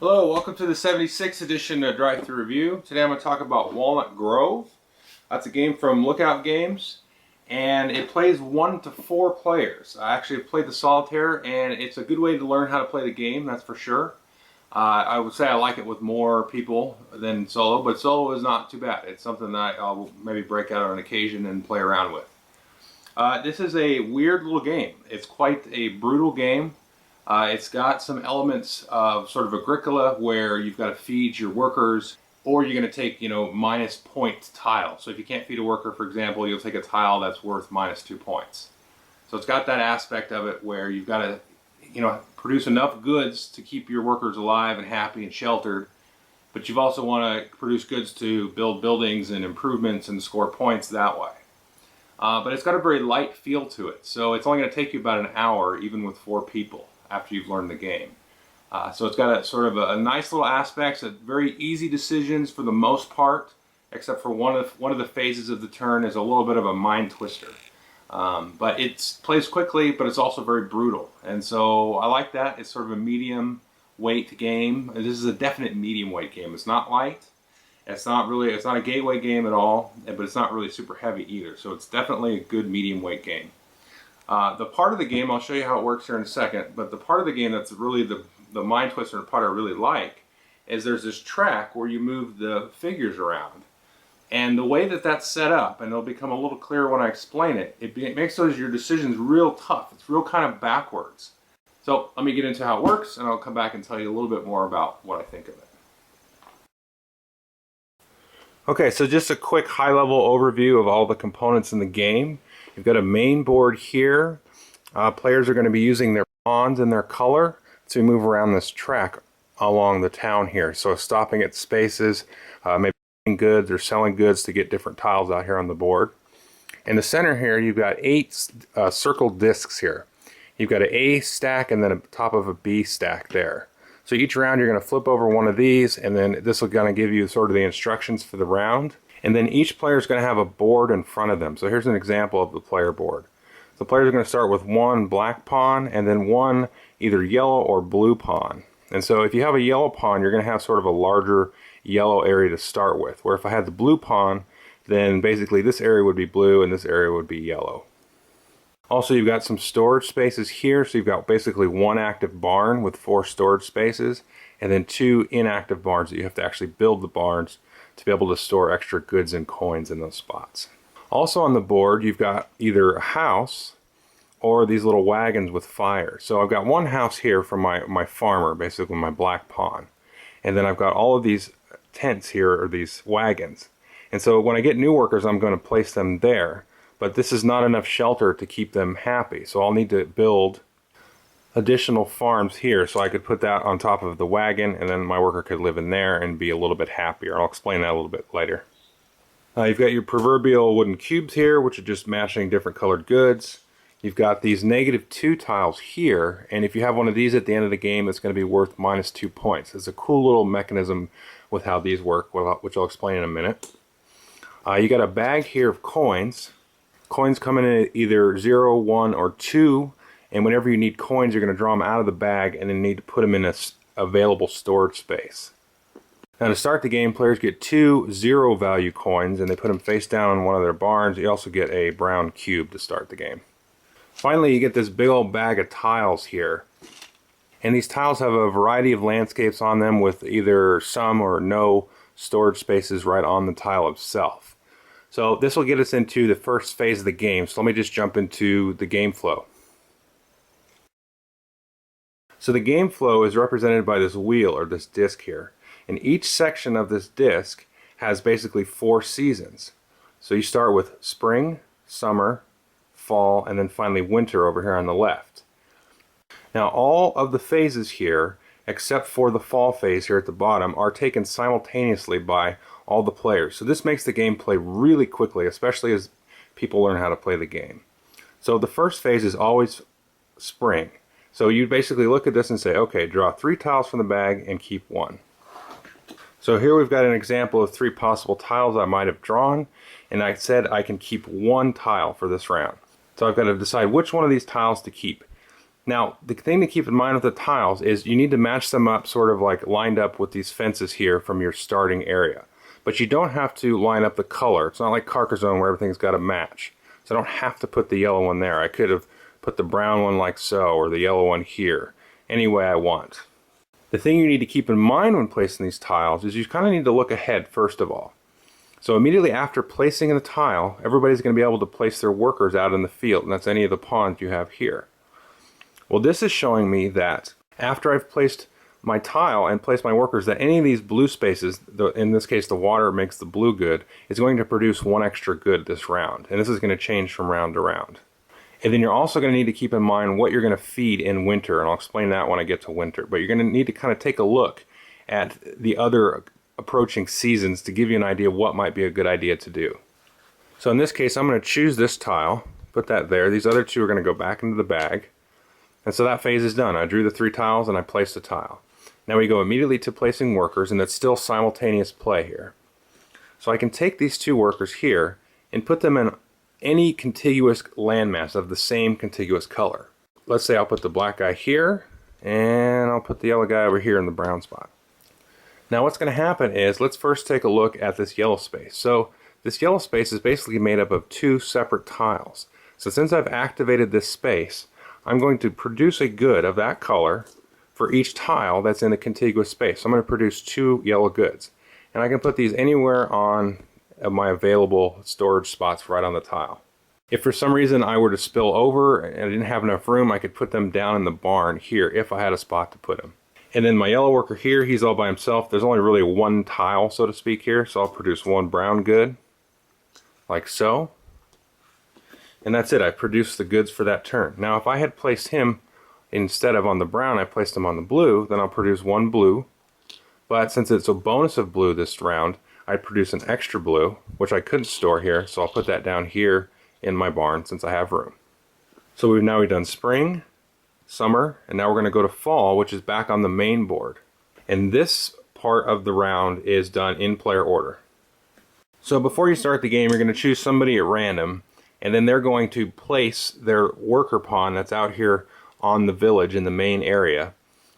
Hello, welcome to the 76th edition of Drive-Thru Review. Today I'm going to talk about Walnut Grove. That's a game from Lookout Games, and it plays 1 to 4 players. I actually played the solitaire, and it's a good way to learn how to play the game, that's for sure. I would say I like it with more people than solo, but solo is not too bad. It's something that I'll maybe break out on occasion and play around with. This is a weird little game. It's quite a brutal game. It's got some elements of sort of Agricola where you've got to feed your workers, or you're going to take, minus point tiles. So if you can't feed a worker, for example, you'll take a tile that's worth -2 points. So it's got that aspect of it where you've got to, produce enough goods to keep your workers alive and happy and sheltered, but you've also want to produce goods to build buildings and improvements and score points that way. But it's got a very light feel to it, so it's only going to take you about an hour, even with 4 people, after you've learned the game. So it's got a sort of a nice little aspects, very easy decisions for the most part, except for one of the phases of the turn is a little bit of a mind twister. But it plays quickly, but it's also very brutal, and so I like that. It's sort of a medium weight game. This is a definite medium weight game. It's not light. It's not a gateway game at all, but it's not really super heavy either. So it's definitely a good medium weight game. The part of the game, I'll show you how it works here in a second, but the part of the game that's really the mind twister and part I really like is there's this track where you move the figures around. And the way that that's set up, and it'll become a little clearer when I explain it, it makes your decisions real tough. It's real kind of backwards. So let me get into how it works, and I'll come back and tell you a little bit more about what I think of it. Okay, so just a quick high-level overview of all the components in the game. You've got a main board here. Players are going to be using their pawns and their color to move around this track along the town here. So stopping at spaces, maybe buying goods or selling goods to get different tiles out here on the board. In the center here, you've got 8 circled discs here. You've got an A stack and then a top of a B stack there. So each round you're going to flip over one of these, and then this will kind of give you sort of the instructions for the round. And then each player is going to have a board in front of them. So here's an example of the player board. The players are going to start with 1 black pawn and then 1 either yellow or blue pawn. And so if you have a yellow pawn, you're going to have sort of a larger yellow area to start with. Where if I had the blue pawn, then basically this area would be blue and this area would be yellow. Also, you've got some storage spaces here. So you've got basically 1 active barn with 4 storage spaces, and then 2 inactive barns that you have to actually build the barns to be able to store extra goods and coins in those spots. Also on the board, you've got either a house or these little wagons with fire. So I've got one house here for my farmer, basically my black pawn. And then I've got all of these tents here, or these wagons. And so when I get new workers, I'm going to place them there. But this is not enough shelter to keep them happy. So I'll need to build additional farms here, so I could put that on top of the wagon, and then my worker could live in there and be a little bit happier. I'll explain that a little bit later. You've got your proverbial wooden cubes here, which are just matching different colored goods. You've got these -2 tiles here, and if you have one of these at the end of the game, it's going to be worth -2 points. It's a cool little mechanism with how these work, which I'll explain in a minute. You got a bag here of coins. Coins come in at either 0, 1, or 2. And whenever you need coins, you're going to draw them out of the bag and then need to put them in a available storage space. Now to start the game, players get 2 0-value coins, and they put them face down on one of their barns. You also get a brown cube to start the game. Finally, you get this big old bag of tiles here. And these tiles have a variety of landscapes on them with either some or no storage spaces right on the tile itself. So this will get us into the first phase of the game. So let me just jump into the game flow. So the game flow is represented by this wheel, or this disc here. And each section of this disc has basically 4 seasons. So you start with spring, summer, fall, and then finally winter over here on the left. Now all of the phases here, except for the fall phase here at the bottom, are taken simultaneously by all the players. So this makes the game play really quickly, especially as people learn how to play the game. So the first phase is always spring. So you basically look at this and say, okay, draw 3 tiles from the bag and keep 1. So here we've got an example of 3 possible tiles I might have drawn, and I said I can keep 1 tile for this round. So I've got to decide which one of these tiles to keep. Now, the thing to keep in mind with the tiles is you need to match them up sort of like lined up with these fences here from your starting area. But you don't have to line up the color. It's not like Carcassonne where everything's got to match. So I don't have to put the yellow one there. I could have put the brown one like so, or the yellow one here, any way I want. The thing you need to keep in mind when placing these tiles is you kind of need to look ahead first of all. So immediately after placing the tile, everybody's going to be able to place their workers out in the field, and that's any of the pawns you have here. Well, this is showing me that after I've placed my tile and placed my workers, that any of these blue spaces, in this case the water makes the blue good, is going to produce one extra good this round. And this is going to change from round to round. And then you're also going to need to keep in mind what you're going to feed in winter, and I'll explain that when I get to winter. But you're going to need to kind of take a look at the other approaching seasons to give you an idea of what might be a good idea to do. So in this case, I'm going to choose this tile, put that there. These other two are going to go back into the bag. And so that phase is done. I drew the 3 tiles and I placed the tile. Now we go immediately to placing workers, and it's still simultaneous play here. So I can take these 2 workers here and put them in any contiguous landmass of the same contiguous color. Let's say I'll put the black guy here, and I'll put the yellow guy over here in the brown spot. Now what's going to happen is, let's first take a look at this yellow space. So this yellow space is basically made up of 2 separate tiles. So since I've activated this space, I'm going to produce a good of that color for each tile that's in the contiguous space. So I'm going to produce 2 yellow goods. And I can put these anywhere on my available storage spots right on the tile. If for some reason I were to spill over and I didn't have enough room, I could put them down in the barn here if I had a spot to put them. And then my yellow worker here, he's all by himself. There's only really 1 tile, so to speak, here. So I'll produce 1 brown good, like so. And that's it. I produced the goods for that turn. Now if I had placed him, instead of on the brown, I placed him on the blue, then I'll produce 1 blue. But since it's a bonus of blue this round, I'd produce an extra blue, which I couldn't store here, so I'll put that down here in my barn since I have room. So we've done spring, summer, and now we're going to go to fall, which is back on the main board. And this part of the round is done in player order. So before you start the game, you're going to choose somebody at random, and then they're going to place their worker pawn that's out here on the village in the main area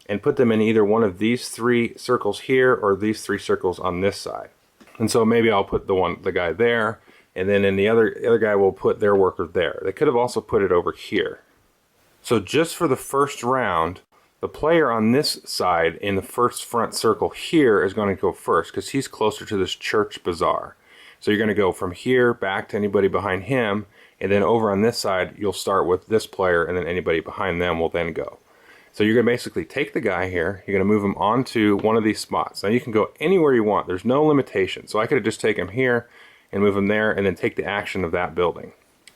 and put them in either one of these 3 circles here or these 3 circles on this side. And so maybe I'll put the guy there, and then in the other guy will put their worker there. They could have also put it over here. So just for the first round, the player on this side in the first front circle here is going to go first because he's closer to this church bazaar. So you're going to go from here back to anybody behind him, and then over on this side you'll start with this player, and then anybody behind them will then go. So you're going to basically take the guy here, you're going to move him onto one of these spots. Now you can go anywhere you want, there's no limitation. So I could have just taken him here and move him there and then take the action of that building.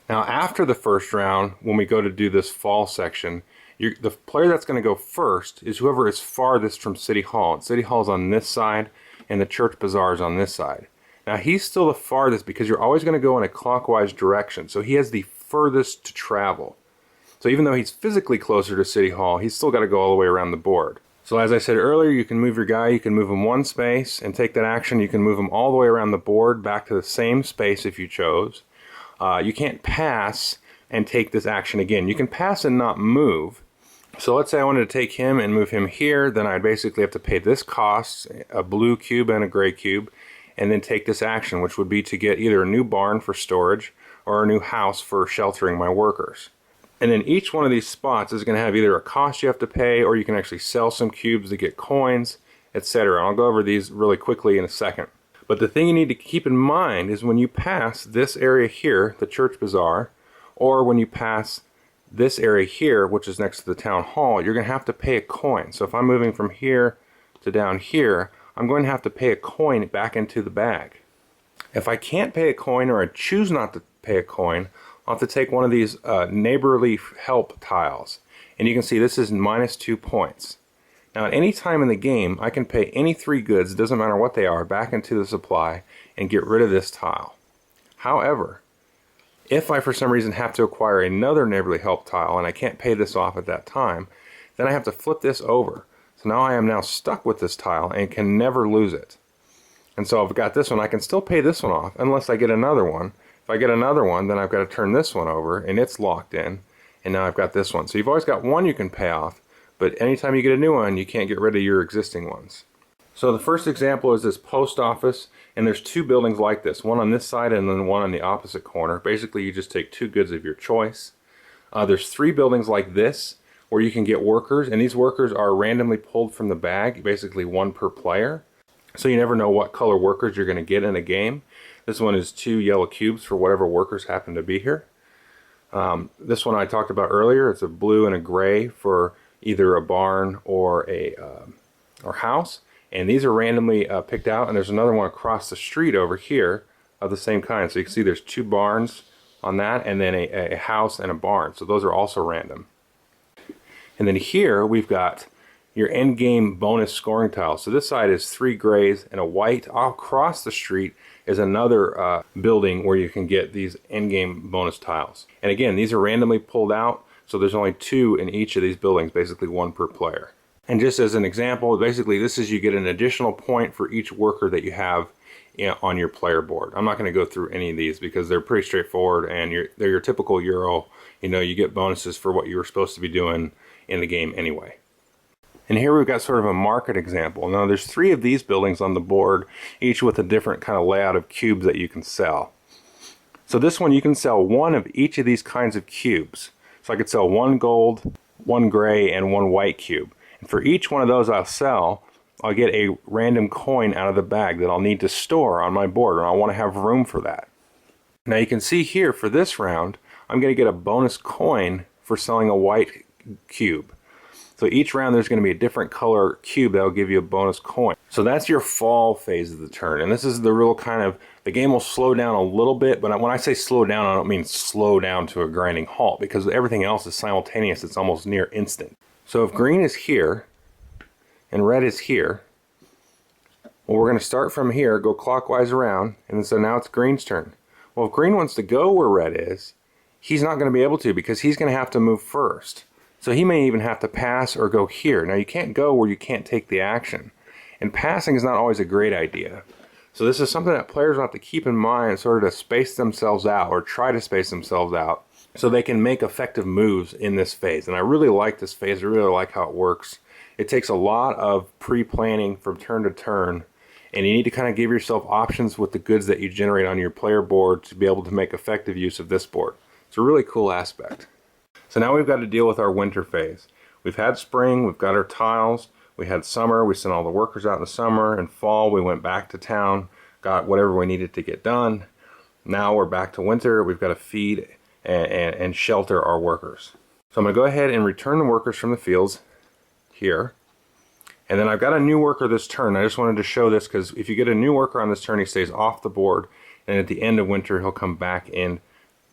Now after the first round, when we go to do this fall section, the player that's going to go first is whoever is farthest from City Hall. And City Hall is on this side and the Church Bazaar is on this side. Now he's still the farthest because you're always going to go in a clockwise direction. So he has the furthest to travel. So even though he's physically closer to City Hall, he's still got to go all the way around the board. So as I said earlier, you can move your guy, you can move him 1 space and take that action. You can move him all the way around the board back to the same space if you chose. You can't pass and take this action again. You can pass and not move. So let's say I wanted to take him and move him here, then I'd basically have to pay this cost, a blue cube and a gray cube, and then take this action, which would be to get either a new barn for storage or a new house for sheltering my workers. And then each one of these spots is going to have either a cost you have to pay, or you can actually sell some cubes to get coins, etc. I'll go over these really quickly in a second. But the thing you need to keep in mind is when you pass this area here, the Church Bazaar, or when you pass this area here, which is next to the Town Hall, you're going to have to pay a coin. So if I'm moving from here to down here, I'm going to have to pay a coin back into the bag. If I can't pay a coin, or I choose not to pay a coin, I'll have to take one of these neighborly help tiles. And you can see this is -2 points. Now at any time in the game, I can pay any 3 goods, it doesn't matter what they are, back into the supply and get rid of this tile. However, if I for some reason have to acquire another neighborly help tile and I can't pay this off at that time, then I have to flip this over. So now I am now stuck with this tile and can never lose it. And so I've got this one, I can still pay this one off unless I get another one. If I get another one, then I've got to turn this one over and it's locked in. and now I've got this one. So you've always got one you can pay off, but anytime you get a new one, you can't get rid of your existing ones. So the first example is this post office, and there's two buildings like this, one on this side and then one on the opposite corner. Basically, you just take two goods of your choice. There's three buildings like this where you can get workers, and these workers are randomly pulled from the bag, basically one per player. So you never know what color workers you're going to get in a game. This one is 2 yellow cubes for whatever workers happen to be here. This one I talked about earlier, it's a blue and a gray for either a barn or a house. And these are randomly picked out, and there's another one across the street over here of the same kind. So you can see there's 2 barns on that, and then a house and a barn. So those are also random. And then here we've got your end game bonus scoring tiles. So this side is 3 grays and a white. Across the street is another building where you can get these end game bonus tiles. And again, these are randomly pulled out, so there's only 2 in each of these buildings, basically 1 per player. And just as an example, basically this is you get an additional point for each worker that you have on your player board. I'm not going to go through any of these because they're pretty straightforward, and they're your typical Euro. You know, you get bonuses for what you were supposed to be doing in the game anyway. And here we've got sort of a market example. Now there's 3 of these buildings on the board, each with a different kind of layout of cubes that you can sell. So this one you can sell 1 of each of these kinds of cubes. So I could sell 1 gold, 1 gray, and 1 white cube. And for each one of those I'll sell, I'll get a random coin out of the bag that I'll need to store on my board, and I want to have room for that. Now you can see here for this round, I'm going to get a bonus coin for selling a white cube. So each round there's going to be a different color cube that will give you a bonus coin. So that's your fall phase of the turn, and this is the real kind of, the game will slow down a little bit, but when I say slow down, I don't mean slow down to a grinding halt, because everything else is simultaneous. It's almost near instant. So if green is here and red is here, well, we're going to start from here, go clockwise around, and so now it's green's turn. Well, if green wants to go where red is, he's not going to be able to, because he's going to have to move first. So he may even have to pass or go here. Now you can't go where you can't take the action, and passing is not always a great idea. So this is something that players will have to keep in mind, sort of to space themselves out, or try to space themselves out, so they can make effective moves in this phase. And I really like this phase. I really like how it works. It takes a lot of pre-planning from turn to turn, and you need to kind of give yourself options with the goods that you generate on your player board to be able to make effective use of this board. It's a really cool aspect. So now we've got to deal with our winter phase. We've had spring, we've got our tiles, we had summer, we sent all the workers out in the summer, and fall we went back to town, got whatever we needed to get done. Now we're back to winter, we've got to feed and shelter our workers. So I'm going to go ahead and return the workers from the fields here. And then I've got a new worker this turn. I just wanted to show this because if you get a new worker on this turn, he stays off the board, and at the end of winter he'll come back in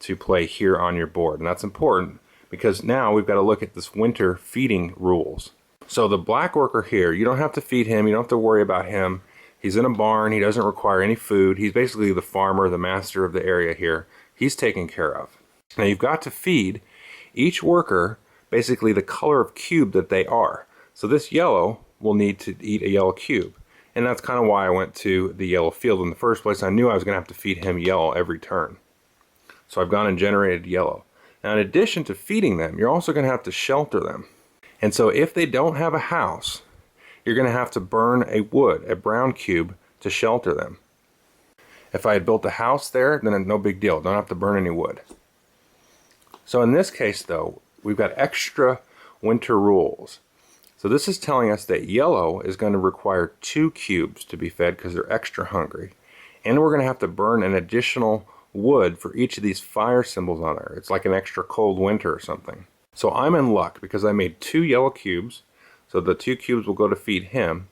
to play here on your board. And that's important because now we've got to look at this winter feeding rules. So the black worker here, you don't have to feed him, you don't have to worry about him. He's in a barn, he doesn't require any food. He's basically the farmer, the master of the area here. He's taken care of. Now you've got to feed each worker basically the color of cube that they are. So this yellow will need to eat a yellow cube. And that's kind of why I went to the yellow field in the first place. I knew I was going to have to feed him yellow every turn. So I've gone and generated yellow. Now in addition to feeding them, you're also going to have to shelter them. And so if they don't have a house, you're going to have to burn a wood, a brown cube, to shelter them. If I had built a house there, then no big deal. Don't have to burn any wood. So in this case though, we've got extra winter rules. So this is telling us that yellow is going to require 2 cubes to be fed because they're extra hungry. And we're going to have to burn an additional wood for each of these fire symbols on there. It's like an extra cold winter or something. So I'm in luck because I made 2 yellow cubes. So the 2 cubes will go to feed him.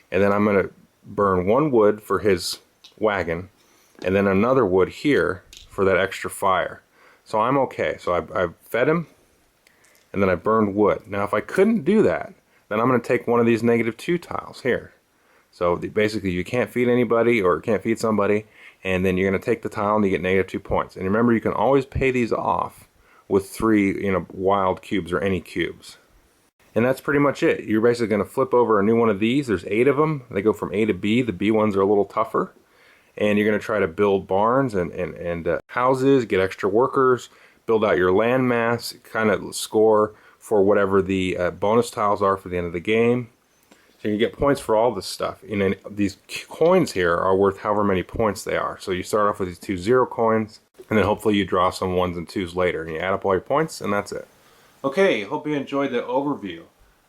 And then I'm going to burn 1 wood for his wagon. And then another wood here for that extra fire. So I'm okay. So I've fed him. And then I burned wood. Now if I couldn't do that, then I'm going to take one of these -2 tiles here. So basically you can't feed anybody or can't feed somebody, and then you're going to take the tile and you get -2 points. And remember, you can always pay these off with 3 wild cubes or any cubes. And that's pretty much it. You're basically going to flip over a new one of these. There's 8 of them. They go from A to B. The B ones are a little tougher. And you're going to try to build barns and houses, get extra workers, build out your landmass, kind of score for whatever the bonus tiles are for the end of the game. So you get points for all this stuff. And then these coins here are worth however many points they are. So you start off with these 2 0 coins, and then hopefully you draw some 1s and 2s later. And you add up all your points, and that's it. Okay, hope you enjoyed the overview.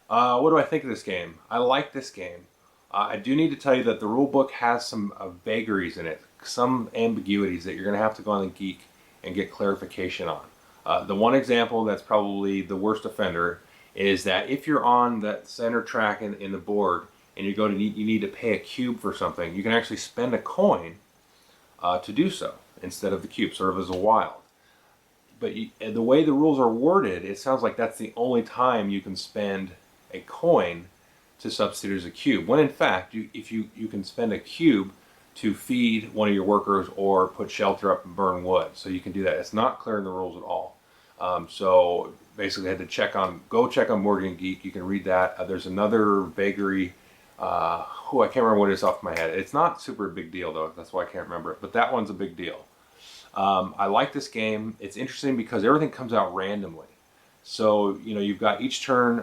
What do I think of this game? I like this game. I do need to tell you that the rule book has some vagaries in it, some ambiguities that you're going to have to go on the Geek and get clarification on. The one example that's probably the worst offender is that if you're on that center track in the board and you need to pay a cube for something, you can actually spend a coin to do so instead of the cube, sort of as a wild. But the way the rules are worded, it sounds like that's the only time you can spend a coin to substitute as a cube. When in fact, if you can spend a cube to feed one of your workers or put shelter up and burn wood. So you can do that. It's not clear in the rules at all. So basically I had to go check on Morgan Geek. You can read that. There's another vagary. I can't remember what it is off my head. It's not super big deal though. That's why I can't remember it. But that one's a big deal. I like this game. It's interesting because everything comes out randomly. So, you've got each turn,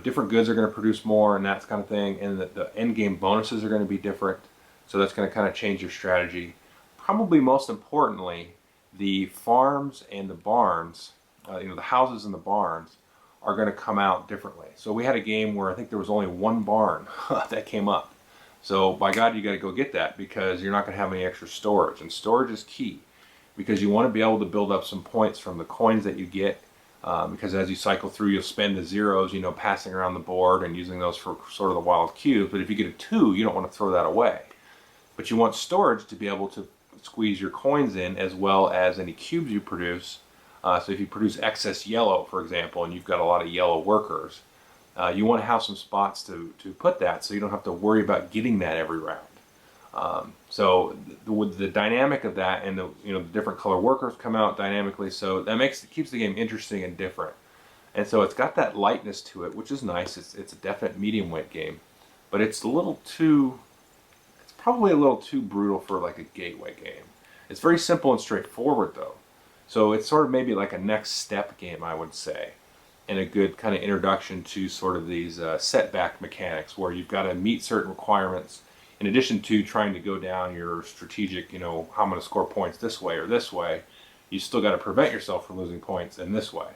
different goods are going to produce more and that kind of thing. And the end game bonuses are going to be different. So that's going to kind of change your strategy. Probably most importantly, the farms and the barns, the houses and the barns are going to come out differently. So we had a game where I think there was only one barn that came up. So by God, you got to go get that because you're not going to have any extra storage. And storage is key because you want to be able to build up some points from the coins that you get. Because as you cycle through, you'll spend the zeros, passing around the board and using those for sort of the wild cubes. But if you get a 2, you don't want to throw that away. But you want storage to be able to squeeze your coins in as well as any cubes you produce. So if you produce excess yellow, for example, and you've got a lot of yellow workers, you want to have some spots to put that so you don't have to worry about getting that every round. So with the dynamic of that and the different color workers come out dynamically, so that keeps the game interesting and different. And so it's got that lightness to it, which is nice. It's a definite medium weight game, but it's probably a little too brutal for like a gateway game. It's very simple and straightforward though. So it's sort of maybe like a next step game, I would say, and a good kind of introduction to sort of these setback mechanics where you've got to meet certain requirements in addition to trying to go down your strategic, how I'm going to score points this way or this way. You still got to prevent yourself from losing points in this way.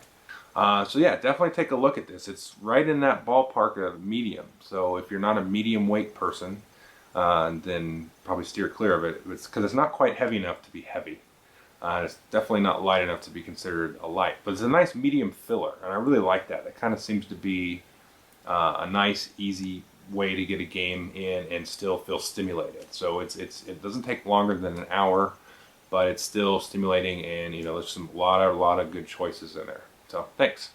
So yeah, definitely take a look at this. It's right in that ballpark of medium. So if you're not a medium weight person, then probably steer clear of it. It's because it's not quite heavy enough to be heavy. It's definitely not light enough to be considered a light. But it's a nice medium filler, and I really like that. It kind of seems to be a nice, easy way to get a game in and still feel stimulated. So it doesn't take longer than an hour, but it's still stimulating, and there's a lot of good choices in there. So thanks.